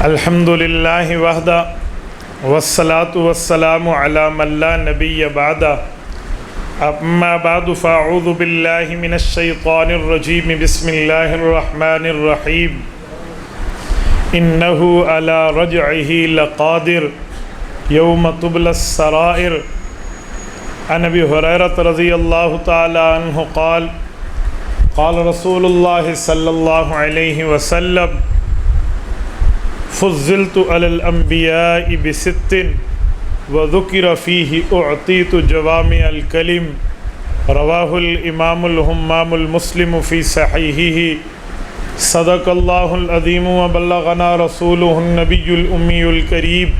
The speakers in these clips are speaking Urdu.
الحمد للہ وحدہ والصلاة والسلام علی من لا نبی بعدہ اما بعد فاعوذ باللہ من الشیطان الرجیم بسم اللہ الرحمن الرحیم انہ علی رجعہ لقادر یوم تبلی السرائر عن ابی ہریرہ رضی اللہ تعالی عنہ قال قال رسول اللہ صلی اللہ علیہ وسلم فضلت علی الانبیاء بست وذکر فیہ اعطیت جوامع الکلم رواہ الامام الہمام المسلم فی صحیحہ صدق اللہ العظیم وبلغنا رسولہ النبی الامی الکریم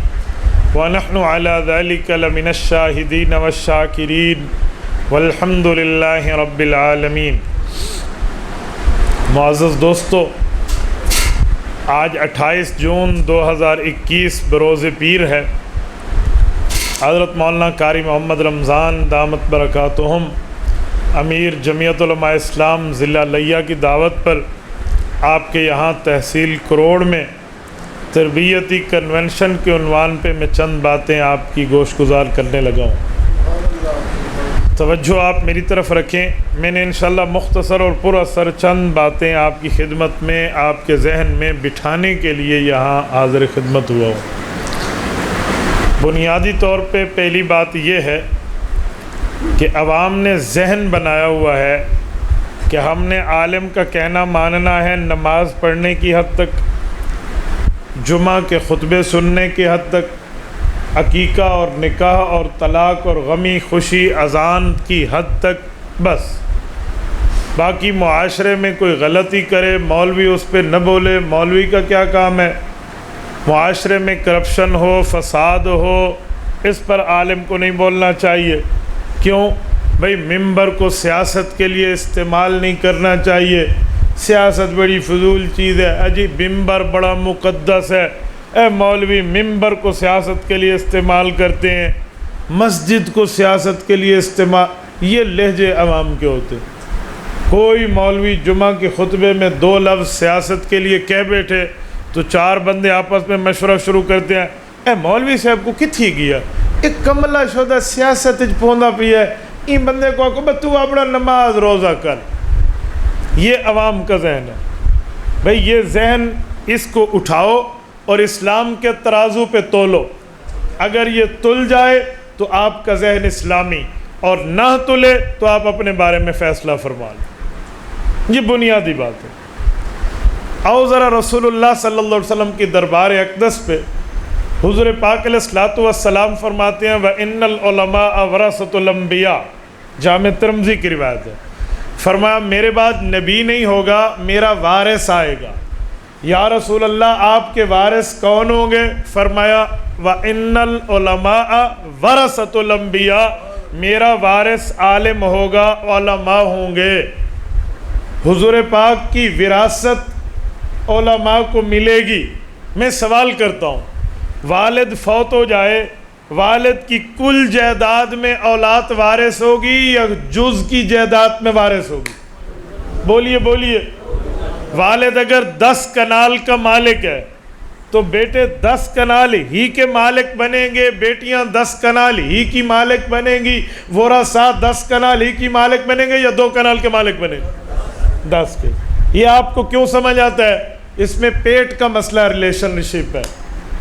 ونحن علی ذلک لمن الشاہدین والشاکرین والحمد للہ رب العالمین۔ معزز دوستو، آج 28 جون 2021 بروز پیر ہے۔ حضرت مولانا قاری محمد رمضان دامت برکاتہم امیر جمعیت علماء اسلام ضلع لیہ کی دعوت پر آپ کے یہاں تحصیل کروڑ میں تربیتی کنونشن کے عنوان پہ میں چند باتیں آپ کی گوش گزار کرنے لگا ہوں۔ توجہ آپ میری طرف رکھیں، میں نے انشاءاللہ مختصر اور پر اثر چند باتیں آپ کی خدمت میں، آپ کے ذہن میں بٹھانے کے لیے یہاں حاضر خدمت ہوا ہوں۔ بنیادی طور پہ پہلی بات یہ ہے کہ عوام نے ذہن بنایا ہوا ہے کہ ہم نے عالم کا کہنا ماننا ہے نماز پڑھنے کی حد تک، جمعہ کے خطبے سننے کی حد تک، عقیقہ اور نکاح اور طلاق اور غمی خوشی اذان کی حد تک، بس باقی معاشرے میں کوئی غلطی کرے مولوی اس پہ نہ بولے، مولوی کا کیا کام ہے؟ معاشرے میں کرپشن ہو، فساد ہو، اس پر عالم کو نہیں بولنا چاہیے۔ کیوں؟ بھئی ممبر کو سیاست کے لیے استعمال نہیں کرنا چاہیے، سیاست بڑی فضول چیز ہے۔ اجی ممبر بڑا مقدس ہے، اے مولوی ممبر کو سیاست کے لیے استعمال کرتے ہیں، مسجد کو سیاست کے لیے استعمال، یہ لہجے عوام کے ہوتے۔ کوئی مولوی جمعہ کے خطبے میں 2 لفظ سیاست کے لیے کہہ بیٹھے تو 4 بندے آپس میں مشورہ شروع کرتے ہیں، اے مولوی صاحب کو کتھی گیا، ایک کملہ شدہ سیاست پوندا پی ہے، این بندے کو آکو تو اپنا نماز روزہ کر۔ یہ عوام کا ذہن ہے۔ بھئی یہ ذہن اس کو اٹھاؤ اور اسلام کے ترازو پہ تولو۔ اگر یہ تل جائے تو آپ کا ذہن اسلامی، اور نہ تلے تو آپ اپنے بارے میں فیصلہ فرما لیں۔ یہ بنیادی بات ہے۔ آؤ ذرا رسول اللہ صلی اللہ علیہ وسلم کی دربار اقدس پہ حضور پاک علیہ الصلوۃ والسلام فرماتے ہیں وَإِنَّ الْعُلَمَاءَ وَرَثَةُ الْأَنْبِيَاء، جامع ترمذی کی روایت ہے۔ فرمایا میرے بعد نبی نہیں ہوگا، میرا وارث آئے گا۔ یا رسول اللہ آپ کے وارث کون ہوں گے؟ فرمایا وَإِنَّ الْعُلَمَاءَ وَرَثَةُ الْأَنْبِيَاء، میرا وارث عالم ہوگا، علماء ہوں گے۔ حضور پاک کی وراثت علماء کو ملے گی۔ میں سوال کرتا ہوں، والد فوت ہو جائے، والد کی کل جائیداد میں اولاد وارث ہوگی یا جز کی جائیداد میں وارث ہوگی؟ بولیے بولیے۔ والد اگر 10 کنال کا مالک ہے تو بیٹے 10 کنال ہی کے مالک بنیں گے، بیٹیاں 10 کنال ہی کی مالک بنیں گی، ورثاء 10 کنال ہی کی مالک بنیں گے یا 2 کنال کے مالک بنیں گے؟ 10 کے۔ یہ آپ کو کیوں سمجھ آتا ہے؟ اس میں پیٹ کا مسئلہ ریلیشن شپ ہے،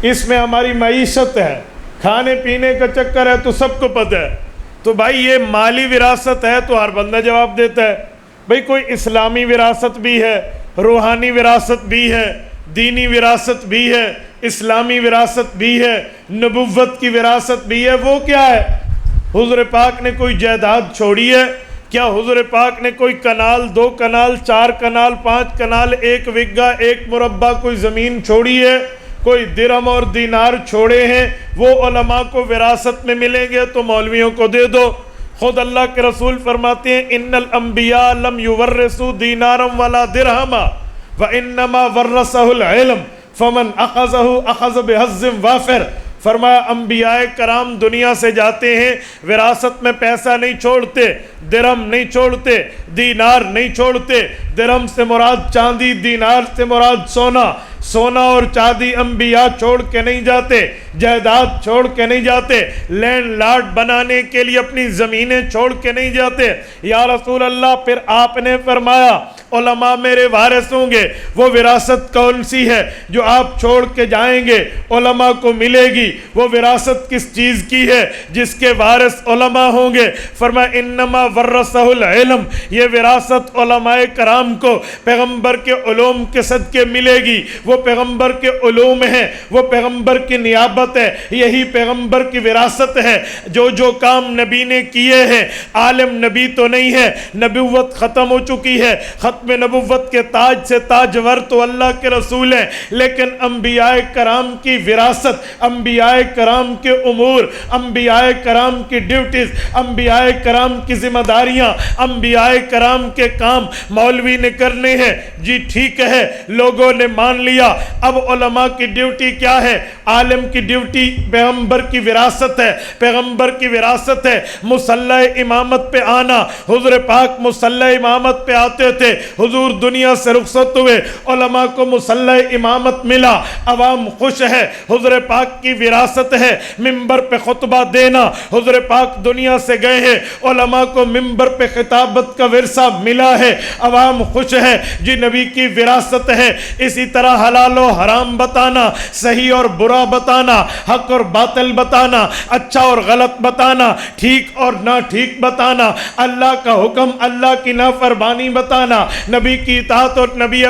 اس میں ہماری معیشت ہے، کھانے پینے کا چکر ہے، تو سب کو پتہ ہے۔ تو بھائی یہ مالی وراثت ہے تو ہر بندہ جواب دیتا ہے۔ بھائی کوئی اسلامی وراثت بھی ہے، روحانی وراثت بھی ہے، دینی وراثت بھی ہے، اسلامی وراثت بھی ہے، نبوت کی وراثت بھی ہے۔ وہ کیا ہے؟ حضور پاک نے کوئی جائیداد چھوڑی ہے؟ کیا حضور پاک نے کوئی کنال، 2 کنال، 4 کنال، 5 کنال، 1 وگا، 1 مربع کوئی زمین چھوڑی ہے؟ کوئی درہم اور دینار چھوڑے ہیں؟ وہ علماء کو وراثت میں ملیں گے تو مولویوں کو دے دو۔ خود اللہ کے رسول فرماتے ہیں ان الانبیاء لم یورثوا دینارا ولا درہما وانما ورثه العلم فمن اخذه اخذ بحظ وافر۔ فرمایا انبیاء کرام دنیا سے جاتے ہیں وراثت میں پیسہ نہیں چھوڑتے، درہم نہیں چھوڑتے، دینار نہیں چھوڑتے، درہم سے مراد چاندی، دینار سے مراد سونا، سونا اور چاندی انبیاء چھوڑ کے نہیں جاتے، جائیداد چھوڑ کے نہیں جاتے، لینڈ لارڈ بنانے کے لیے اپنی زمینیں چھوڑ کے نہیں جاتے۔ یا رسول اللہ، پھر آپ نے فرمایا علماء میرے وارث ہوں گے، وہ وراثت کون سی ہے جو آپ چھوڑ کے جائیں گے علماء کو ملے گی؟ وہ وراثت کس چیز کی ہے جس کے وارث علماء ہوں گے؟ فرمایا انما ورثہ العلم، یہ وراثت علماء کرام کو پیغمبر کے علوم کے صدقے ملے گی۔ وہ پیغمبر کے علوم ہیں، وہ پیغمبر کی نیابت ہے، یہی پیغمبر کی وراثت ہے۔ جو کام نبی نے کیے ہیں، عالم نبی تو نہیں ہے، نبوت ختم ہو چکی ہے، ختم نبوت کے تاج سے تاجور تو اللہ کے رسول ہیں، لیکن انبیاء کرام کی وراثت، انبیاء کرام کے امور، انبیاء کرام کی ڈیوٹیز، انبیاء کرام کی ذمہ داریاں، انبیاء کرام کے کام مولوی نے کرنے ہیں۔ جی ٹھیک ہے، لوگوں نے مان لیا۔ اب علماء کی ڈیوٹی کیا ہے؟ عالم کی ڈیوٹی پیغمبر کی وراثت ہے، پیغمبر کی وراثت ہے مصلی امامت پہ آنا۔ حضور پاک مصلی امامت پہ آتے تھے، حضور دنیا سے رخصت ہوئے، علماء کو مصلی امامت ملا، عوام خوش ہے، حضور پاک کی وراثت ہے منبر پہ خطبہ دینا۔ حضور پاک دنیا سے گئے ہیں، علماء کو منبر پہ خطابت کا ورثہ ملا ہے، عوام خوش ہے، جی نبی کی وراثت ہے۔ اسی طرح حلال و حرام بتانا، صحیح اور برا بتانا، حق اور باطل بتانا، اچھا اور غلط بتانا، ٹھیک اور نہ ٹھیک بتانا، اللہ کا حکم، اللہ کی نافرمانی بتانا، نبی کی اطاعت اور نبی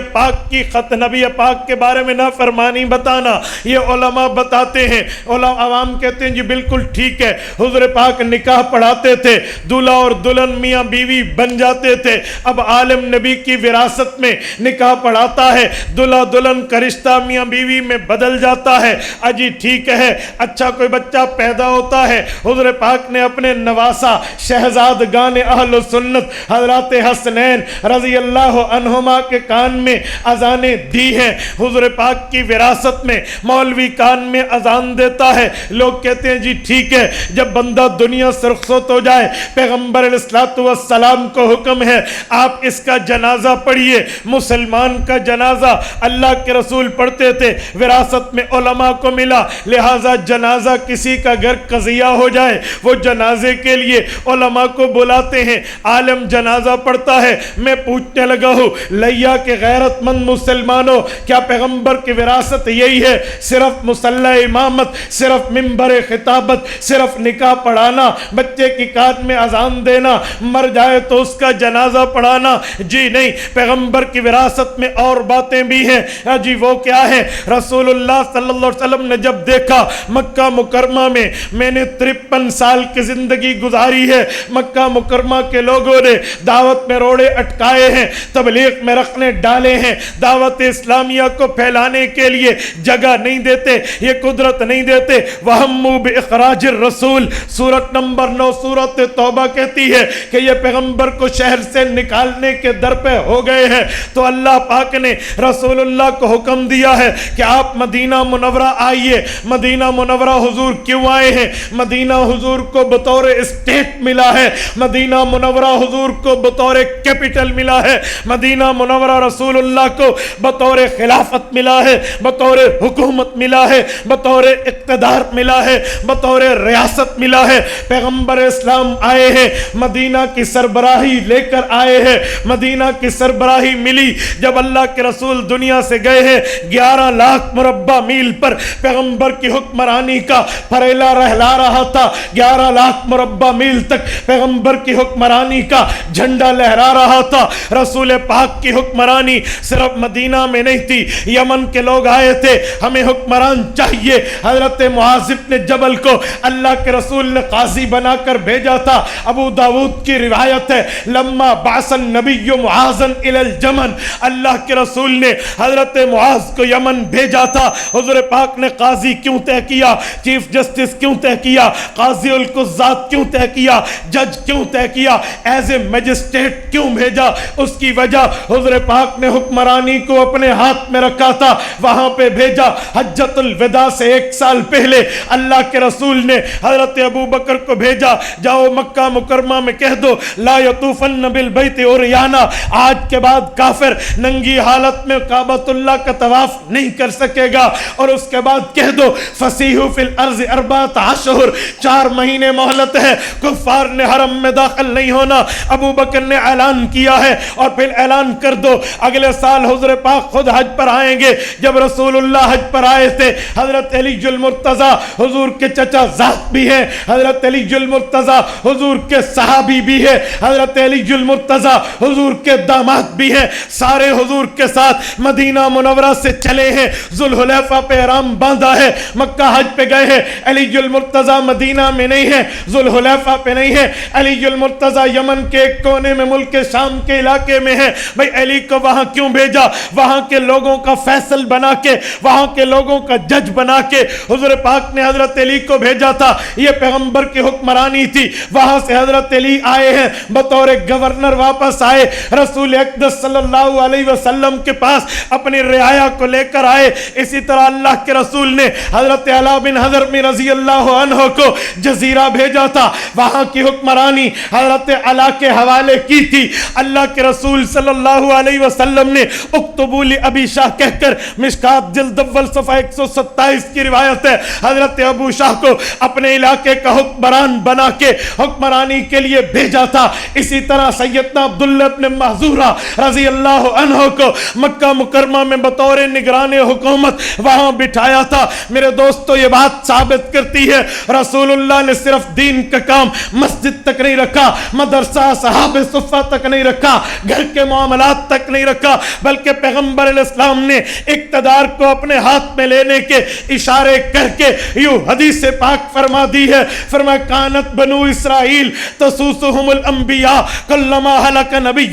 پاک کے بارے میں نافرمانی بتانا، یہ علماء بتاتے ہیں۔ عوام کہتے ہیں جی بالکل ٹھیک ہے، حضور پاک نکاح پڑھاتے تھے، دولہا اور دلہن میاں بیوی بن جاتے تھے، اب عالم نبی کی وراثت میں نکاح پڑھاتا ہے، دولہا دلہن کا رشتہ میاں بیوی میں بدل جاتا ہے۔ اجی ٹھیک ہے، اچھا کوئی بچہ پیدا ہوتا ہے، حضور پاک نے اپنے نواسا شہزادگان اہل سنت حضرات حسنین رضی اللہ عنہما کے کان میں اذانیں دی ہیں۔ حضور پاک کی وراثت میں مولوی کان میں اذان دیتا ہے، لوگ کہتے ہیں جی ٹھیک ہے، جب بندہ دنیا سے رخصت ہو جائے پیغمبر علیہ السلام کو حکم ہے آپ اس کا جنازہ پڑھیے۔ مسلمان کا جنازہ اللہ کے رسول پڑھتے تھے، وراثت میں علماء کو ملا، لہٰذا جنازہ کسی کا گھر قضیہ ہو جائے وہ جنازے کے لیے علماء کو بلاتے ہیں، عالم جنازہ پڑھتا ہے۔ میں پوچھنے لگا ہوں لیا کے غیرت مند مسلمانوں، کیا پیغمبر کی وراثت یہی ہے؟ صرف مصلی امامت، صرف منبر خطابت، صرف نکاح پڑھانا، بچے کی کان میں اذان دینا، مر جائے تو اس کا جنازہ پڑھانا؟ جی نہیں، پیغمبر کی وراثت میں اور باتیں بھی ہیں۔ جی وہ کیا ہے؟ رسول اللہ صلی اللہ علیہ وسلم نے جب دیکھا مکہ مکرمہ میں نے 53 سال کی زندگی گزاری ہے، مکہ مکرمہ کے لوگوں نے دعوت میں روڑے اٹکائے ہیں، تبلیغ میں رکھنے ڈالے ہیں، دعوت اسلامیہ کو پھیلانے کے لیے جگہ نہیں دیتے، یہ قدرت نہیں دیتے۔ وَهَمُّوا بِإِخْرَاجِ الرَّسُولِ سورت نمبر 9 سورت توبہ کہتی ہے کہ یہ پیغمبر کو شہر سے نکالنے کے در پہ ہو گئے ہیں، تو اللہ پاک نے رسول اللہ کو حکم دیا ہے کہ آپ مدینہ منورہ آئیے۔ مدینہ منورہ حضور کیوں آئے ہیں؟ مدینہ حضور کو بطور اسٹیٹ ملا ہے، مدینہ منورہ حضور کو بطور کیپٹل ملا ہے، مدینہ منورہ رسول اللہ کو بطور خلافت ملا ہے، بطور حکومت ملا ہے، بطور اقتدار ملا ہے، بطور ریاست ملا ہے۔ پیغمبر اسلام آئے ہیں، مدینہ کی سربراہی لے کر آئے ہیں، مدینہ کی سربراہی ملی جب اللہ کے رسول دنیا سے گئے ہیں۔ 11 لاکھ مربع میل پر پیغمبر کی حکمرانی کا پھریلا رہلا رہا تھا، 11 لاکھ مربع میل تک پیغمبر کی حکمرانی کا جھنڈا لہرا رہا تھا۔ رسول پاک کی حکمرانی صرف مدینہ میں نہیں تھی، یمن کے لوگ آئے تھے، ہمیں حکمران چاہیے۔ حضرت معاذ بن جبل کو اللہ کے رسول نے قاضی بنا کر بھیجا تھا۔ ابو داؤد کی روایت ہے لما بعث النبی معاذا الی الجمن، اللہ کے رسول نے حضرت معاذ کو یمن بھیجا تھا۔ حضور پاک نے قاضی کیوں طے کیا، چیف جسٹس کیوں طے کیا، قاضی القضات کیوں طے کیا، جج کیوں طے کیا، ایز اے میجسٹریٹ کیوں بھیجا؟ اس کی کی وجہ حضور پاک نے حکمرانی کو اپنے ہاتھ میں رکھا تھا، وہاں پہ بھیجا۔ حجۃ الوداع سے 1 سال پہلے اللہ کے رسول نے حضرت ابو بکر کو بھیجا، جاؤ مکہ مکرمہ میں کہہ دو لا یطوفن بالبیت عریانا، آج کے بعد کافر ننگی حالت میں کعبۃ اللہ کا طواف نہیں کر سکے گا، اور اس کے بعد کہہ دو فسیحوا فی الارض 4 اشہر، 4 مہینے مہلت ہے، کفار نے حرم میں داخل نہیں ہونا۔ ابو بکر نے اعلان کیا ہے، اور پھر اعلان کر دو اگلے سال حضور پاک خود حج پر آئیں گے۔ جب رسول اللہ حج پر آئے تھے، حضرت علی المرتضیٰ حضور کے چچا ذات بھی ہیں، حضرت علی المرتضیٰ حضور کے صحابی بھی ہے، حضرت علی المرتضیٰ حضور کے داماد بھی ہیں، سارے حضور کے ساتھ مدینہ منورہ سے چلے ہیں، ذوالحلیفہ پہ احرام باندھا ہے، مکہ حج پہ گئے ہیں۔ علی المرتضیٰ مدینہ میں نہیں ہے، ذوالحلیفہ پہ نہیں ہے، علی المرتضیٰ یمن کے ایک کونے میں ملک شام کے علاقے میں ہے۔ بھئی علی کو وہاں کیوں بھیجا؟ وہاں کے لوگوں کا فیصل بنا کے، وہاں کے لوگوں کا جج بنا کے حضور پاک نے حضرت علی کو بھیجا تھا۔ یہ پیغمبر کی حکمرانی تھی۔ وہاں سے حضرت علی آئے ہیں، بطور گورنر واپس آئے، رسول اقدس صلی اللہ علیہ وسلم کے پاس اپنی رعایا کو لے کر آئے۔ اسی طرح اللہ کے رسول نے حضرت علا بن حضرمی رضی اللہ عنہ کو جزیرہ بھیجا تھا، وہاں کی حکمرانی حضرت علا کے حوالے کی تھی۔ اللہ کے رسول صلی اللہ علیہ وسلم نے اکتبوا لابی شاہ کہہ کر مشکات جلد اول صفحہ 127 کی روایت ہے، حضرت ابو شاہ کو اپنے علاقے کا حکمران بنا کے حکمرانی کے لیے بھیجا تھا۔ اسی طرح سیدنا عبداللہ ابن محذورہ رضی اللہ عنہ کو مکہ مکرمہ میں بطور نگران حکومت وہاں بٹھایا تھا۔ میرے دوستو، یہ بات ثابت کرتی ہے رسول اللہ نے صرف دین کا کام مسجد تک نہیں رکھا، مدرسہ صحابہ صفہ تک نہیں رکھا، گھر کے معاملات تک نہیں رکھا، بلکہ پیغمبر علیہ السلام نے اقتدار کو اپنے ہاتھ میں لینے کے اشارے کر کے یوں حدیث پاک فرما دی ہے، فرمایا کانت بنو اسرائیل تسوسهم الانبیاء کلما ہلک نبی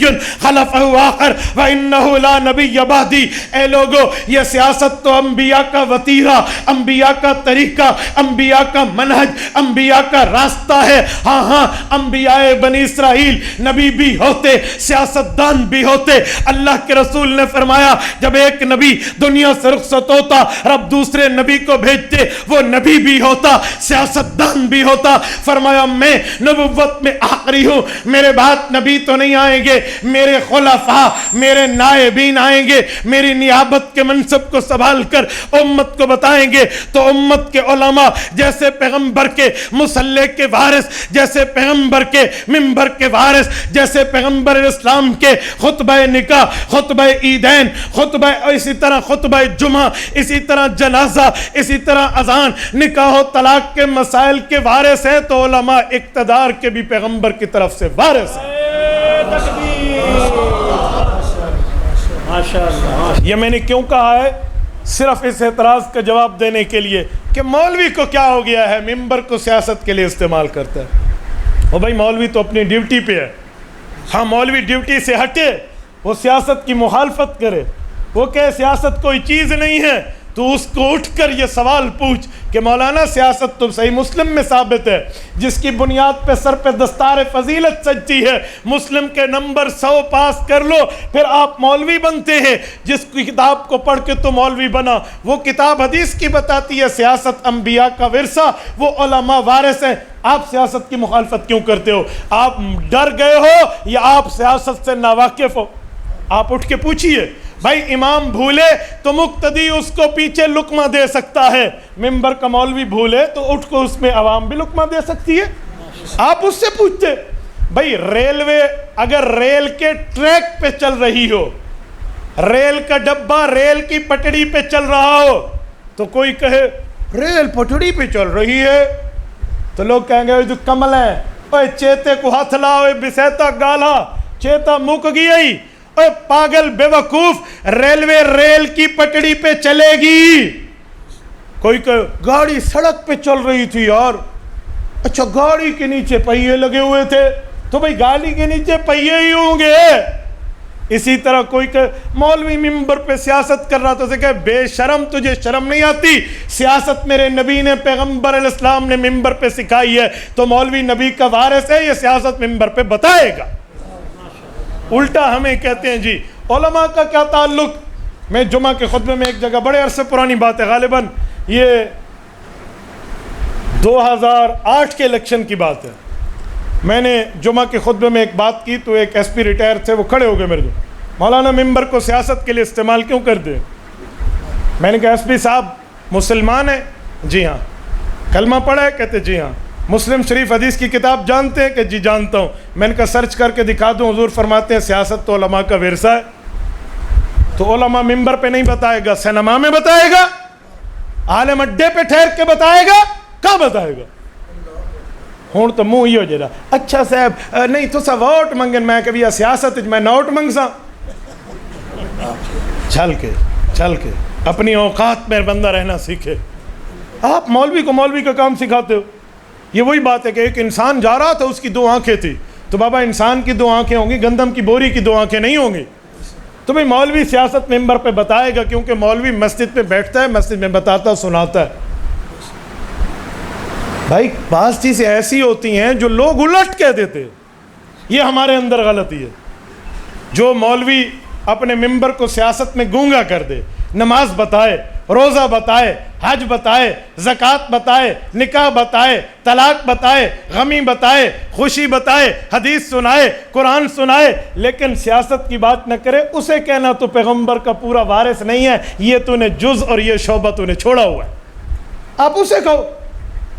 خلفہ آخر وانہ لا نبی بعدی۔ اے لوگو، یہ سیاست تو انبیاء کا وتیرہ، انبیاء کا طریقہ، انبیاء کا منہج، انبیاء کا راستہ ہے۔ ہاں ہاں، انبیاء بنی اسرائیل نبی بھی ہوتے، سیاستدان بھی ہوتے۔ اللہ کے رسول نے فرمایا جب ایک نبی دنیا سے رخصت ہوتا، رب دوسرے نبی کو بھیجتے، وہ نبی بھی ہوتا، سیاستدان بھی ہوتا۔ فرمایا میں نبوت میں آخری ہوں، میرے بعد نبی تو نہیں آئیں گے، میرے خلفاء، میرے نائبین آئیں گے، میری نیابت کے منصب کو سنبھال کر امت کو بتائیں گے۔ تو امت کے علماء جیسے پیغمبر کے مصلی کے وارث، جیسے پیغمبر کے منبر کے وارث، جیسے پیغمبر اسلام کے خطبہ نکاح، خطبہ عیدین، خطبہ اسی طرح خطبہ جمعہ، اسی طرح جنازہ، اسی طرح اذان، نکاح و طلاق کے مسائل کے وارث ہیں، تو علماء اقتدار کے بھی پیغمبر کی طرف سے وارث ہیں۔ یہ میں نے کیوں کہا ہے؟ صرف اس اعتراض کا جواب دینے کے لیے کہ مولوی کو کیا ہو گیا ہے، منبر کو سیاست کے لیے استعمال کرتا ہے۔ او بھائی، مولوی تو اپنی ڈیوٹی پہ ہے۔ ہاں، مولوی ڈیوٹی سے ہٹے، وہ سیاست کی مخالفت کرے، وہ کہے سیاست کوئی چیز نہیں ہے، تو اس کو اٹھ کر یہ سوال پوچھ کہ مولانا سیاست تو صحیح مسلم میں ثابت ہے، جس کی بنیاد پہ سر پہ دستار فضیلت سجتی ہے، مسلم کے نمبر 100 پاس کر لو، پھر آپ مولوی بنتے ہیں۔ جس کی کتاب کو پڑھ کے تو مولوی بنا، وہ کتاب حدیث کی بتاتی ہے سیاست انبیاء کا ورثہ، وہ علماء وارث ہیں۔ آپ سیاست کی مخالفت کیوں کرتے ہو؟ آپ ڈر گئے ہو یا آپ سیاست سے ناواقف ہو؟ آپ اٹھ کے پوچھئے۔ بھائی، امام بھولے تو مقتدی اس کو پیچھے لقمہ دے سکتا ہے، ممبر کا مولوی بھولے تو اٹھ کو اس میں عوام بھی لقمہ دے سکتی ہے۔ آپ اس سے پوچھتے۔ بھائی، ریلوے اگر ریل کے ٹریک پہ چل رہی ہو، ریل کا ڈبہ ریل کی پٹڑی پہ چل رہا ہو، تو کوئی کہے ریل پٹڑی پہ چل رہی ہے، تو لوگ کہیں گے جو کمل ہے، اوے چیتے کو ہاتھ لا، اوے بسیتا گالا، چیتا مک گیا ہی، اوے پاگل بے وقوف، ریلوے ریل کی پٹڑی پہ چلے گی۔ کوئی کہ گاڑی سڑک پہ چل رہی تھی یار، اچھا گاڑی کے نیچے پہیے لگے ہوئے تھے، تو بھئی گاڑی کے نیچے پہیے ہی ہوں گے۔ اسی طرح کوئی کہ مولوی منبر پہ سیاست کر رہا، تو اسے کہ بے شرم، تجھے شرم نہیں آتی؟ سیاست میرے نبی نے، پیغمبر علیہ السلام نے منبر پہ سکھائی ہے، تو مولوی نبی کا وارث ہے، یہ سیاست منبر پہ بتائے گا۔ الٹا ہمیں کہتے ہیں جی علماء کا کیا تعلق. میں جمعہ کے خطبے میں ایک جگہ، بڑے عرصے پرانی بات ہے، غالباً یہ 2008 کے الیکشن کی بات ہے، میں نے جمعہ کے خطبے میں ایک بات کی تو ایک ایس پی ریٹائر تھے، وہ کھڑے ہو گئے میرے کو، مولانا ممبر کو سیاست کے لیے استعمال کیوں کرتے؟ میں نے کہا ایس پی صاحب مسلمان ہیں؟ جی ہاں. کلمہ پڑھا ہے؟ کہتے جی ہاں. مسلم شریف حدیث کی کتاب جانتے ہیں؟ کہ جی جانتا ہوں. میں نے کہا سرچ کر کے دکھا دوں، حضور فرماتے ہیں سیاست تو علماء کا ورثہ ہے. تو علماء ممبر پہ نہیں بتائے گا، سینما میں بتائے گا، عالم اڈے پہ ٹھہر کے بتائے گا، کہاں بتائے گا؟ ہوں تو منہ ہی ہو جائے. اچھا صاحب نہیں تو سا ووٹ منگن، میں کبھی سیاست میں نوٹ منگ سا. چھل کے اپنی اوقات میں بندہ رہنا سیکھے. آپ مولوی کو مولوی کا کام سکھاتے ہو. یہ وہی بات ہے کہ ایک انسان جا رہا تھا، اس کی 2 آنکھیں تھی، تو بابا انسان کی 2 آنکھیں ہوں گی، گندم کی بوری کی 2 آنکھیں نہیں ہوں گی. تو بھئی مولوی سیاست ممبر پہ بتائے گا، کیونکہ مولوی مسجد پہ بیٹھتا ہے، مسجد میں بتاتا سناتا ہے. بھائی بعض چیزیں ایسی ہوتی ہیں جو لوگ الٹ کہہ دیتے، یہ ہمارے اندر غلطی ہے. جو مولوی اپنے ممبر کو سیاست میں گونگا کر دے، نماز بتائے، روزہ بتائے، حج بتائے، زکوٰۃ بتائے، نکاح بتائے، طلاق بتائے، غمی بتائے، خوشی بتائے، حدیث سنائے، قرآن سنائے، لیکن سیاست کی بات نہ کرے، اسے کہنا تو پیغمبر کا پورا وارث نہیں ہے، یہ تو نے جز اور یہ شعبہ تو نے چھوڑا ہوا ہے. آپ اسے کہو.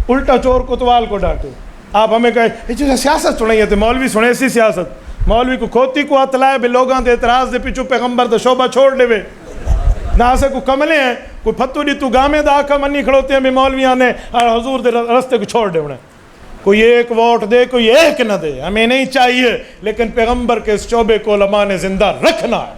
الٹا چور کوتوال کو ڈانٹو. آپ ہمیں کہے سیاست سنائیے تو مولوی سنے ایسی سیاست. مولوی کو کھوتی کو ہاتھ لائے بے لوگاں دے اعتراض دے پیچھو پیغمبر دے شعبہ چھوڑ دے وے. نہ سے کو کملے ہیں کوئی پھتو دی تو گامے دا آکھا منی کھڑوتے ہیں بھی مولویاں نے حضور دے رستے کو چھوڑ دے انہیں. کوئی ایک ووٹ دے کوئی ایک نہ دے، ہمیں نہیں چاہیے، لیکن پیغمبر کے اس شعبے کو علماء نے زندہ رکھنا ہے.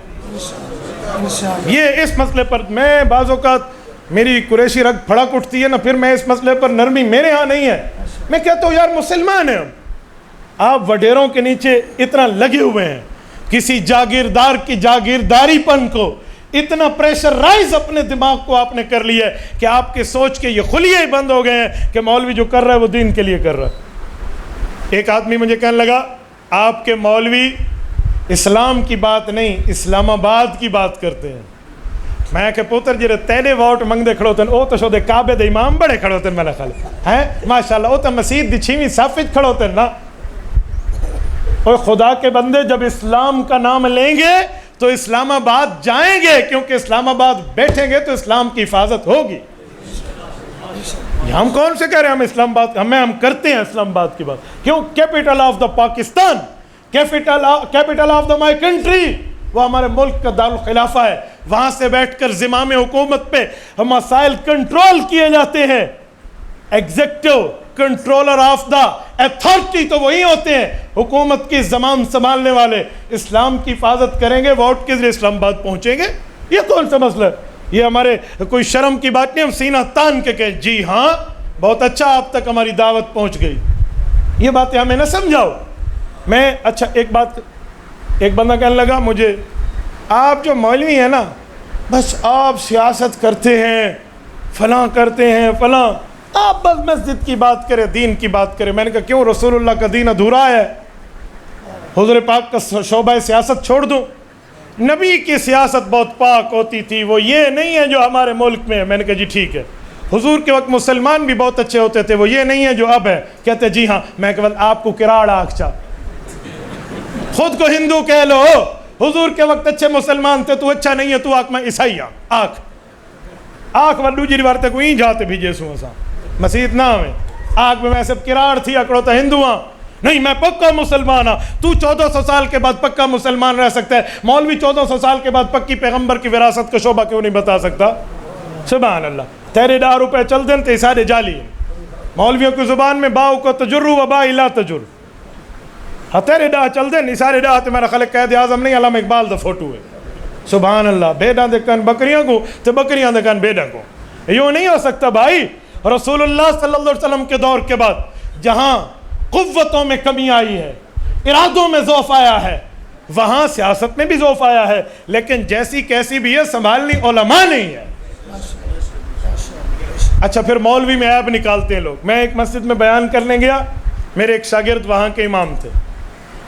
یہ اس مسئلے پر میں بعض اوقات میری قریشی رگ پھڑک اٹھتی ہے نا، پھر میں اس مسئلے پر نرمی میرے ہاں نہیں ہے. میں کہتا ہوں یار مسلمان ہیں ہم، آپ وڈیروں کے نیچے اتنا لگے ہوئے ہیں، کسی جاگیردار کی جاگیرداری پن کو اتنا پریشرائز اپنے دماغ کو آپ نے کر لیا ہے کہ آپ کے سوچ کے یہ خلیے ہی بند ہو گئے ہیں کہ مولوی جو کر رہا ہے وہ دین کے لیے کر رہا ہے. ایک آدمی مجھے کہنے لگا آپ کے مولوی اسلام کی بات نہیں اسلام آباد کی بات کرتے ہیں. میں کہ پوتر جی تیرے ووٹ منگ دے کھڑو تن او تو شو دے کعبے دے امام بڑے کھڑو تن میرا خیال ہے ماشاءاللہ او تو مسجد دی 6ویں صف وچ کھڑو تن نا. اور خدا کے بندے جب اسلام کا نام لیں گے تو اسلام آباد جائیں گے، کیونکہ اسلام آباد بیٹھیں گے تو اسلام کی حفاظت ہوگی. ہم کون سے کہہ رہے ہیں ہم اسلام آباد، ہم کرتے ہیں اسلام آباد کی بات. کیوں؟ Capital of the Pakistan, capital of the my country, وہ ہمارے ملک کا دارالخلافہ ہے. وہاں سے بیٹھ کر زمام حکومت پہ مسائل کنٹرول کیے جاتے ہیں. Executive controller of the authority تو وہی ہوتے ہیں، حکومت کی زمان سنبھالنے والے. اسلام کی حفاظت کریں گے، ووٹ کے ذریعے اسلام آباد پہنچیں گے. یہ کون سا مسئلہ ہے؟ یہ ہمارے کوئی شرم کی بات نہیں. ہم سینہ تان کے کہیں جی ہاں بہت اچھا آپ تک ہماری دعوت پہنچ گئی. یہ باتیں ہمیں نہ سمجھاؤ. میں اچھا ایک بندہ کہنے لگا مجھے آپ جو مولوی ہیں نا بس آپ سیاست کرتے ہیں، فلاں کرتے ہیں فلاں، آپ بس مسجد کی بات کریں، دین کی بات کریں. میں نے کہا کیوں؟ رسول اللہ کا دین ادھورا ہے؟ حضور پاک کا شعبہ سیاست چھوڑ دوں؟ نبی کی سیاست بہت پاک ہوتی تھی، وہ یہ نہیں ہے جو ہمارے ملک میں ہے. میں نے کہا جی ٹھیک ہے. حضور کے وقت مسلمان بھی بہت اچھے ہوتے تھے، وہ یہ نہیں ہے جو اب ہے. کہتے جی ہاں. میں کہ آپ کو کراڑ آنکھ چاہ، خود کو ہندو کہہ لو. حضور کے وقت اچھے مسلمان تھے، تو اچھا نہیں ہے تو آنکھ میں عیسائی آنکھ وڈو جی روارتے کو ہی جاتے بھی جیسو ایسا مسیح نہ ہمیں آنکھ میں سب کراڑ تھی اکڑو تا ہندو ہاں نہیں میں پکا مسلمان ہاں. تو 1400 سال کے بعد پکا مسلمان رہ سکتا ہے، مولوی 1400 سال کے بعد پکی پیغمبر کی وراثت کا شعبہ کیوں نہیں بتا سکتا؟ سبحان اللہ. تیرے 10 روپے چل دیں تو سارے جالی ہیں. مولویوں کی زبان میں باؤ کو تجرو و بائی لا تجر. تیرے ڈاہ چل دیں سارے ڈاہ تو میرا خلق قائد اعظم نہیں علامہ اقبال دا فوٹو ہے. سبحان اللہ. بیڈاں دے کن بکریاں کو تو بکریاں دے کن بیڈاں کو. یوں نہیں ہو سکتا بھائی. رسول اللہ صلی اللہ علیہ وسلم کے دور کے بعد جہاں قوتوں میں کمی آئی ہے، ارادوں میں ضعف آیا ہے، وہاں سیاست میں بھی ضعف آیا ہے، لیکن جیسی کیسی بھی ہے سنبھالنی علماء نہیں ہے. اچھا پھر مولوی میں عیب نکالتے ہیں لوگ. میں ایک مسجد میں بیان کرنے گیا، میرے ایک شاگرد وہاں کے امام تھے.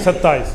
27।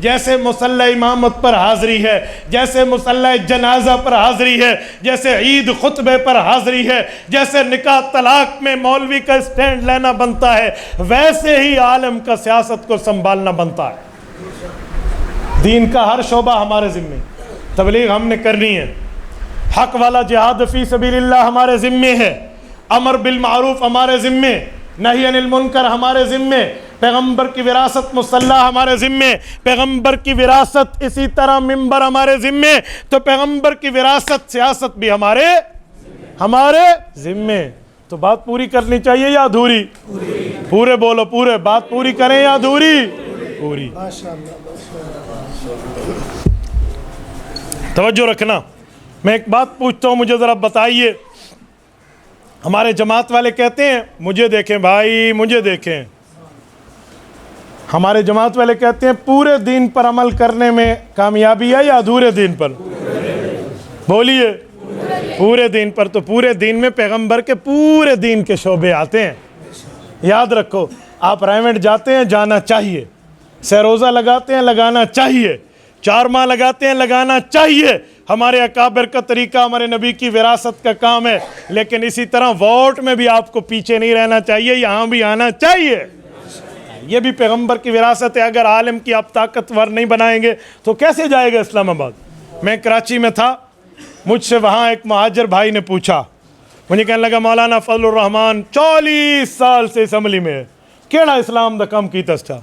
جیسے مصلی امامت پر حاضری ہے، جیسے مصلی جنازہ پر حاضری ہے، جیسے عید خطبے پر حاضری ہے، جیسے نکاح طلاق میں مولوی کا اسٹینڈ لینا بنتا ہے، ویسے ہی عالم کا سیاست کو سنبھالنا بنتا ہے۔ دین کا ہر شعبہ ہمارے ذمے، تبلیغ ہم نے کرنی ہے، حق والا جہاد فی سبیل اللہ ہمارے ذمے ہے، امر بالمعروف ہمارے ذمے، نہی عن المنکر ہمارے ذمے، پیغمبر کی وراثت مصلی ہمارے ذمے، پیغمبر کی وراثت اسی طرح منبر ہمارے ذمے، تو پیغمبر کی وراثت سیاست بھی ہمارے ذمے۔ تو بات پوری کرنی چاہیے یا ادھوری؟ پورے بولو، پورے بات پوری کریں یا ادھوری؟ پوری۔ توجہ رکھنا، میں ایک بات پوچھتا ہوں، مجھے ذرا بتائیے، ہمارے جماعت والے کہتے ہیں مجھے دیکھیں بھائی، مجھے دیکھیں، ہمارے جماعت والے کہتے ہیں پورے دین پر عمل کرنے میں کامیابی ہے یا ادھورے دین پر؟ بولیے، پورے دین پر۔ تو پورے دین میں پیغمبر کے پورے دین کے شعبے آتے ہیں۔ یاد رکھو، آپ ریونٹ جاتے ہیں، جانا چاہیے، سہروزہ لگاتے ہیں، لگانا چاہیے، 4 ماہ لگاتے ہیں، لگانا چاہیے، ہمارے اکابر کا طریقہ ہمارے نبی کی وراثت کا کام ہے، لیکن اسی طرح ووٹ میں بھی آپ کو پیچھے نہیں رہنا چاہیے، یہاں بھی آنا چاہیے، یہ بھی پیغمبر کی وراثت ہے۔ اگر عالم کی آپ طاقتور نہیں بنائیں گے تو کیسے جائے گا اسلام آباد؟ میں کراچی میں تھا، مجھ سے وہاں ایک مہاجر بھائی نے پوچھا، مجھے کہنے لگا مولانا فضل الرحمان 40 سال سے اسمبلی میں ہے، کیڑا اسلام دا کام کیتا تھا؟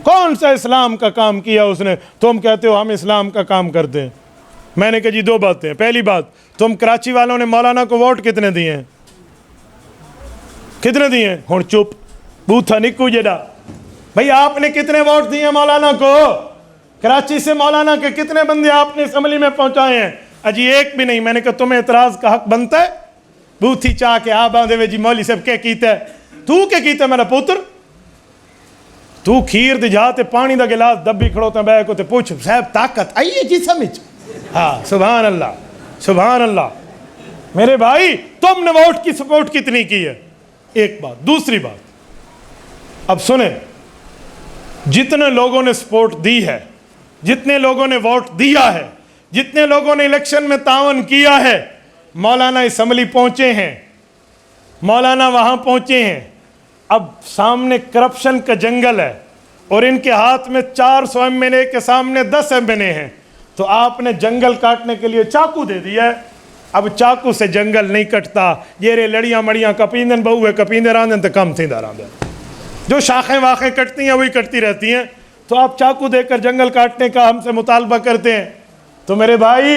کون سا اسلام کا کام کیا اس نے؟ تم کہتے ہو ہم اسلام کا کام کرتے ہیں۔ میں نے کہا جی 2 باتیں ہیں، پہلی بات، تم کراچی والوں نے مولانا کو ووٹ کتنے دیے ہیں؟ کتنے دیے ہیں؟ ہن چپ، بوتھا نکو جڑا، بھئی آپ نے کتنے ووٹ دیے ہیں مولانا کو؟ کراچی سے مولانا کے کتنے بندے آپ نے اسمبلی میں پہنچائے ہیں؟ اجی ایک بھی نہیں۔ میں نے کہا تمہیں اعتراض کا حق بنتا ہے؟ بوتھی چاہ کے آ باندھے وے جی مولوی صاحب کیا کیتا ہے؟ تو کیا کیتا ہے میرا پوتر؟ تو کھیر دی جاتے پانی دا گلاس دبی کھڑوتا بے کو تے پوچھ صاحب طاقت آئیے جی سمجھ۔ ہاں سبحان اللہ، سبحان اللہ۔ میرے بھائی تم نے ووٹ کی سپورٹ کتنی کی ہے؟ ایک بات۔ دوسری بات، اب سنیں، جتنے لوگوں نے سپورٹ دی ہے، جتنے لوگوں نے ووٹ دیا ہے، جتنے لوگوں نے الیکشن میں تعاون کیا ہے، مولانا اسمبلی پہنچے ہیں، مولانا وہاں پہنچے ہیں، اب سامنے کرپشن کا جنگل ہے اور ان کے ہاتھ میں 400 MNA کے سامنے 10 MNA ہیں، تو آپ نے جنگل کاٹنے کے لیے چاقو دے دیا ہے۔ اب چاقو سے جنگل نہیں کٹتا، یہ رے لڑیاں مڑیاں کپیندن بہو ہے کپیندے راندن تو کم تھی داراندن، جو شاخیں واخیں کٹتی ہیں وہی کٹتی رہتی ہیں، تو آپ چاقو دے کر جنگل کاٹنے کا ہم سے مطالبہ کرتے ہیں۔ تو میرے بھائی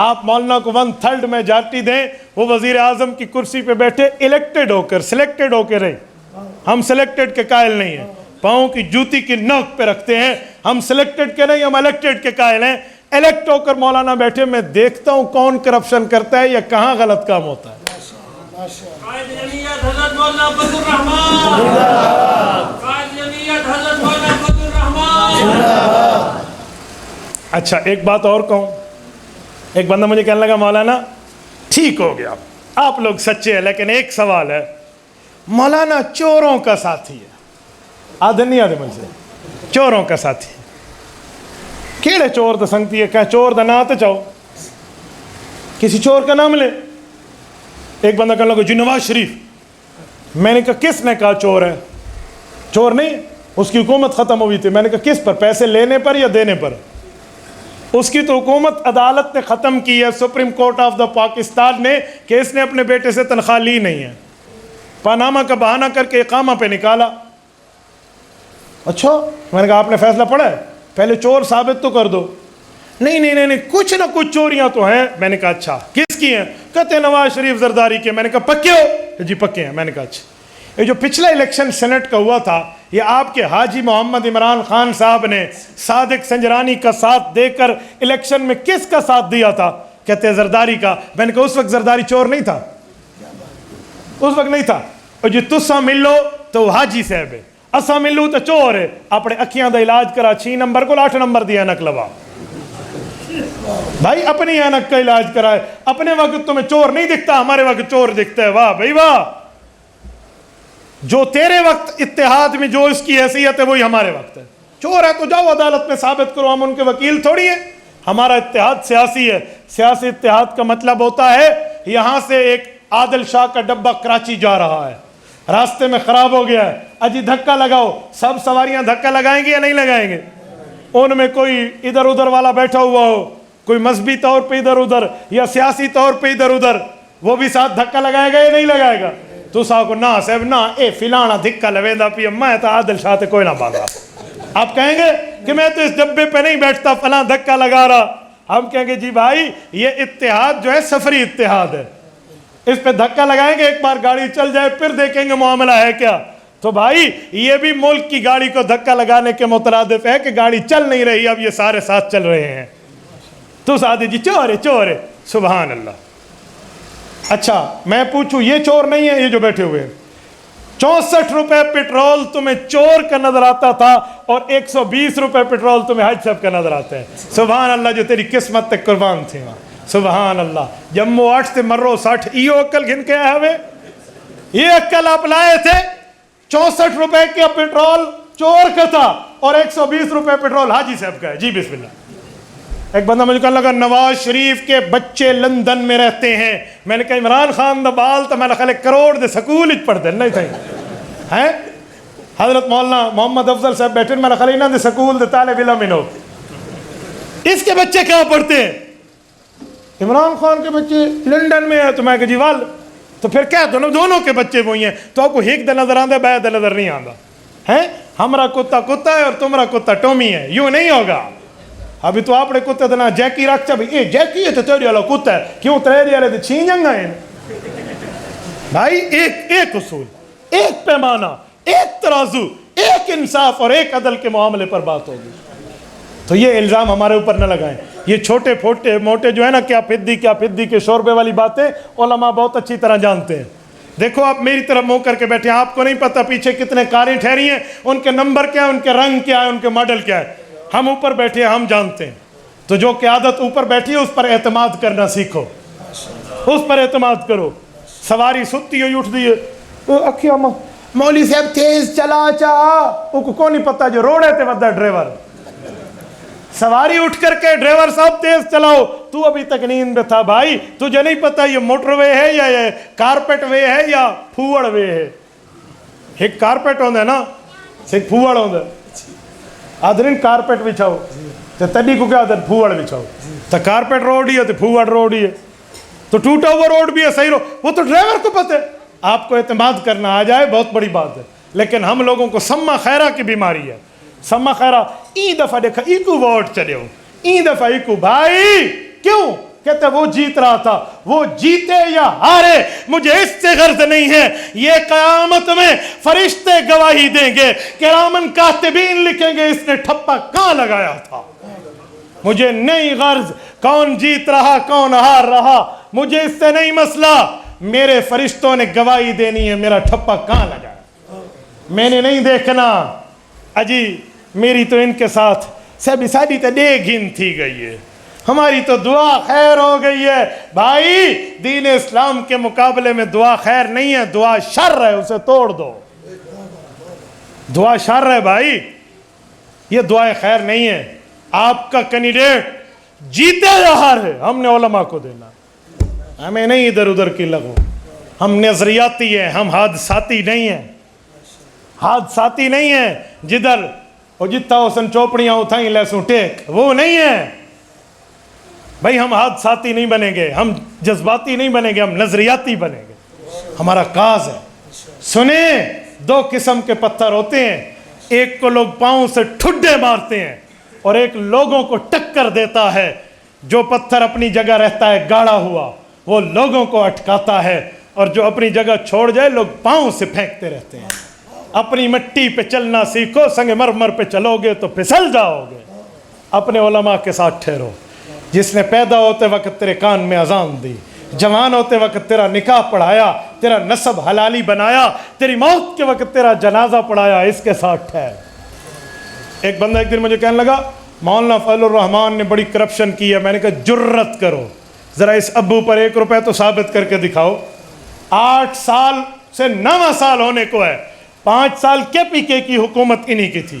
آپ مولانا کو 1/3 میجارٹی دیں، وہ وزیر اعظم کی کرسی پہ بیٹھے الیکٹڈ ہو کر، سلیکٹڈ ہو کے رہے، ہم سلیکٹڈ کے قائل نہیں ہیں، پاؤں کی جوتی کی نوک پہ رکھتے ہیں، ہم سلیکٹڈ کے نہیں، ہم الیکٹڈ کے قائل ہیں۔ الیکٹ ہو کر مولانا بیٹھے، میں دیکھتا ہوں کون کرپشن کرتا ہے یا کہاں غلط کام ہوتا ہے۔ قائد جمعیت حضرت مولانا فضل الرحمان، قائد جمعیت حضرت مولانا فضل الرحمان۔ اچھا ایک بات اور کہوں، ایک بندہ مجھے کہنے لگا مولانا ٹھیک ہو گیا آپ لوگ سچے ہیں، لیکن ایک سوال ہے، مولانا چوروں کا ساتھی ہے، آدھے نہیں آدھے مجھ سے، چوروں کا ساتھی ہے، کیڑے چور دا سنگتی ہے، کہاں چور دا نہ آتے چاہو، کسی چور کا نام لے۔ ایک بندہ کہنے لگا جی نواز شریف، میں نے کہا کس نے کہا چور ہے؟ چور نہیں، اس کی حکومت ختم ہوئی تھی۔ میں نے کہا کس پر؟ پیسے لینے پر یا دینے پر؟ اس کی تو حکومت عدالت نے ختم کی ہے، supreme court of the Pakistan نے، کہ اس نے اپنے بیٹے سے تنخواہ لی نہیں ہے، پاناما کا بہانہ کر کے اقامہ پہ نکالا۔ اچھا، میں نے کہا آپ نے فیصلہ پڑھا ہے؟ پہلے چور ثابت تو کر دو۔ نہیں نہیں نہیں نہیں، کچھ نہ کچھ چوریاں تو ہیں۔ میں نے کہا اچھا کس کی ہیں؟ کہتے ہیں نواز شریف زرداری کے۔ میں نے کہا پکے ہو؟ جی پکے ہیں۔ میں نے کہا اچھا، یہ جو پچھلا الیکشن سینٹ کا ہوا تھا، یہ آپ کے حاجی محمد عمران خان صاحب نے صادق سنجرانی کا ساتھ دے کر الیکشن میں کس کا ساتھ دیا تھا؟ کہتے ہیں زرداری کا۔ میں نے کہا اس وقت زرداری چور نہیں تھا، اس وقت نہیں تھا۔ اور جی تسا ملو تو حاجی صاحب ہے، اسا ملو تو چور ہے۔ اپنے اکھیاں دا علاج کرا 6 نمبر کو 8 نمبر دی اینک لوا، بھائی اپنی اینک کا علاج کرائے۔ اپنے وقت تمہیں چور نہیں دکھتا، ہمارے وقت چور دکھتا ہے۔ واہ بھائی واہ، جو تیرے وقت اتحاد میں جو اس کی حیثیت ہے وہی ہمارے وقت ہے۔ چور ہے تو جاؤ عدالت میں ثابت کرو، ہم ان کے وکیل تھوڑی ہیں. ہمارا اتحاد سیاسی ہے. سیاسی اتحاد کا مطلب ہوتا ہے یہاں سے ایک عادل شاہ کا ڈبہ کراچی جا رہا ہے، راستے میں خراب ہو گیا ہے، اجی دھکا لگاؤ. سب سواریاں دھکا لگائیں گے یا نہیں لگائیں گے؟ ان میں کوئی ادھر ادھر والا بیٹھا ہوا ہو، کوئی مذہبی طور پہ ادھر ادھر یا سیاسی طور پہ ادھر ادھر، وہ بھی ساتھ دھکا لگائے گا یا نہیں لگائے گا؟ تو صاحب کو نہ صاحب نہ اے فلانا دھکا لویندا پی میں تو عادل شاہ تے کوئی نہ باندھا. آپ کہیں گے کہ میں تو اس ڈبے پہ نہیں بیٹھتا، فلاں دھکا لگا رہا. ہم کہیں گے جی بھائی یہ اتحاد جو ہے سفری اتحاد ہے، اس پہ دھکا لگائیں گے، ایک بار گاڑی چل جائے پھر دیکھیں گے معاملہ ہے کیا. تو بھائی یہ بھی ملک کی گاڑی کو دھکا لگانے کے مترادف ہے کہ گاڑی چل نہیں رہی، اب یہ سارے ساتھ چل رہے ہیں. تو سادی جی چور ہے چور ہے، سبحان اللہ. اچھا میں پوچھوں یہ چور نہیں ہے یہ جو بیٹھے ہوئے ہیں؟ 64 روپے پیٹرول تمہیں چور کا نظر آتا تھا اور 120 روپے پیٹرول تمہیں حج صاحب کا نظر آتا ہے. سبحان اللہ جو تیری قسمت تک قربان تھی وہاں. سبحان اللہ. جمو 8 سے مرو 60 ایو عقل گھن کے آئے ہوئے، یہ عقل آپ لائے تھے. 64 روپے کا پیٹرول چور کا تھا اور 120 روپے پیٹرول حاجی صاحب کا ہے. جی بسم اللہ. ایک بندہ مجھے کہنے لگا نواز شریف کے بچے لندن میں رہتے ہیں. میں نے کہا عمران خان دا بال تو میں نے خالے کروڑ دے سکول اچ پڑھ دے نہیں تھے ہیں. حضرت مولانا محمد افضل صاحب بیٹھے میں نے خالے انہاں دے سکول دے طالب علم انہوں. اس کے بچے کہاں پڑھتے ہیں؟ عمران خان کے بچے لندن میں ہیں. تو میں کہا جی وال تو پھر کیا دونوں کے بچے وہی ہیں. تو آپ کو ایک دے نظر آندہ بے دے نظر نہیں آندہ ہے. ہمارا کتا کتا ہے اور تمہارا کتا ٹومی ہے، یوں نہیں ہوگا. ابھی تو آپ نے کتے دنا جیکی رکھ چا بھی اے جیکی ہے تو تیری والا کتا ہے، کیوں تیری والے تو چھین جنگا ہے. بھائی ایک اصول، ایک پیمانہ، ایک ترازو، ایک انصاف اور ایک عدل کے معاملے پر بات ہوگی. تو یہ الزام ہمارے اوپر نہ لگائیں. یہ چھوٹے پھوٹے موٹے جو ہے نا کیا پھدی کے شوربے والی باتیں علماء بہت اچھی طرح جانتے ہیں. دیکھو آپ میری طرف منہ کر کے بیٹھے ہیں، آپ کو نہیں پتہ پیچھے کتنے کاریں ٹھہری ہیں، ان کے نمبر کیا ہے، ان کے رنگ کیا ہے، ان کے ماڈل کیا ہے. ہم اوپر بیٹھے ہیں، ہم جانتے ہیں. تو جو قیادت اوپر بیٹھی ہے اس پر اعتماد کرنا سیکھو، اس پر اعتماد کرو. سواری ستی ہوئی اٹھ دی ہے، مولوی صاحب تیز چلا چاہ کو نہیں پتا جو روڑے تے ودا ڈرائیور. سواری اٹھ کر کے ڈرائیور صاحب تیز چلاؤ، تو ابھی تک نیند میں تھا. بھائی تجھے نہیں پتا یہ موٹر وے ہے یا یہ کارپیٹ وے ہے یا پھوڑ وے ہے. ایک کارپیٹ ہوندہ ہے نا ایک پھوڑ ہوندہ ہے. آدھرین کارپیٹ بچھاؤ تو تڈی کو کیا آدھر پھوڑ بچھاؤ. تو کارپیٹ روڈ ہی ہے تو پھوڑ روڈ ہی ہے. تو ٹوٹا ہوا روڈ بھی ہے صحیح روڈ، وہ تو ڈرائیور کو پتہ ہے. آپ کو اعتماد کرنا آ جائے بہت بڑی بات ہے. لیکن ہم لوگوں کو سما خیرہ کی بیماری ہے. سما خیرہ ای دفعہ دیکھا ایکو ووٹ چلے ہو، ای دفعہ ایکو. بھائی کیوں کہتے وہ جیت رہا تھا، وہ جیتے یا ہارے مجھے اس سے غرض نہیں ہے. یہ قیامت میں فرشتے گواہی دیں گے، کرامن کاتبین لکھیں گے اس نے ٹھپا کہاں لگایا تھا. مجھے نہیں غرض کون جیت رہا کون ہار رہا، مجھے اس سے نہیں مسئلہ. میرے فرشتوں نے گواہی دینی ہے میرا ٹھپا کہاں لگایا. میں نے نہیں دیکھنا اجی میری تو ان کے ساتھ سبھی ساری تو ڈے گھن تھی گئی ہے، ہماری تو دعا خیر ہو گئی ہے. بھائی دین اسلام کے مقابلے میں دعا خیر نہیں ہے، دعا شر ہے، اسے توڑ دو. دعا شر ہے بھائی، یہ دعا خیر نہیں ہے. آپ کا کینڈیڈیٹ جیتے یا ہارے ہم نے علماء کو دینا، ہمیں نہیں ادھر ادھر کی لگو. ہم نظریاتی ہیں، ہم حادثاتی نہیں ہیں. حادثاتی نہیں ہیں جدھر وہ جتا حسن چوپڑیاں اٹھائیں لہسوں ٹیک، وہ نہیں ہے. بھائی ہم حادثاتی نہیں بنیں گے، ہم جذباتی نہیں بنیں گے، ہم نظریاتی بنیں گے. ہمارا کاز ہے. سنیں دو قسم کے پتھر ہوتے ہیں، ایک کو لوگ پاؤں سے ٹھڈے مارتے ہیں اور ایک لوگوں کو ٹکر دیتا ہے. جو پتھر اپنی جگہ رہتا ہے گاڑا ہوا وہ لوگوں کو اٹکاتا ہے، اور جو اپنی جگہ چھوڑ جائے لوگ پاؤں سے پھینکتے رہتے ہیں. اپنی مٹی پہ چلنا سیکھو، سنگ مرمر پہ چلو گے تو پھسل جاؤ گے. اپنے علماء کے ساتھ ٹھہرو. جس نے پیدا ہوتے وقت تیرے کان میں اذان دی، جوان ہوتے وقت تیرا نکاح پڑھایا، تیرا نسب حلالی بنایا، تیری موت کے وقت تیرا جنازہ پڑھایا، اس کے ساتھ ٹھہر. ایک بندہ ایک دن مجھے کہنے لگا مولانا فضل الرحمان نے بڑی کرپشن کی ہے. میں نے کہا جرت کرو ذرا اس ابو پر 1 روپے تو ثابت کر کے دکھاؤ. 8 سال سے 9 سال ہونے کو ہے. 5 سال کے پی کے کی حکومت انہی کی تھی.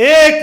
1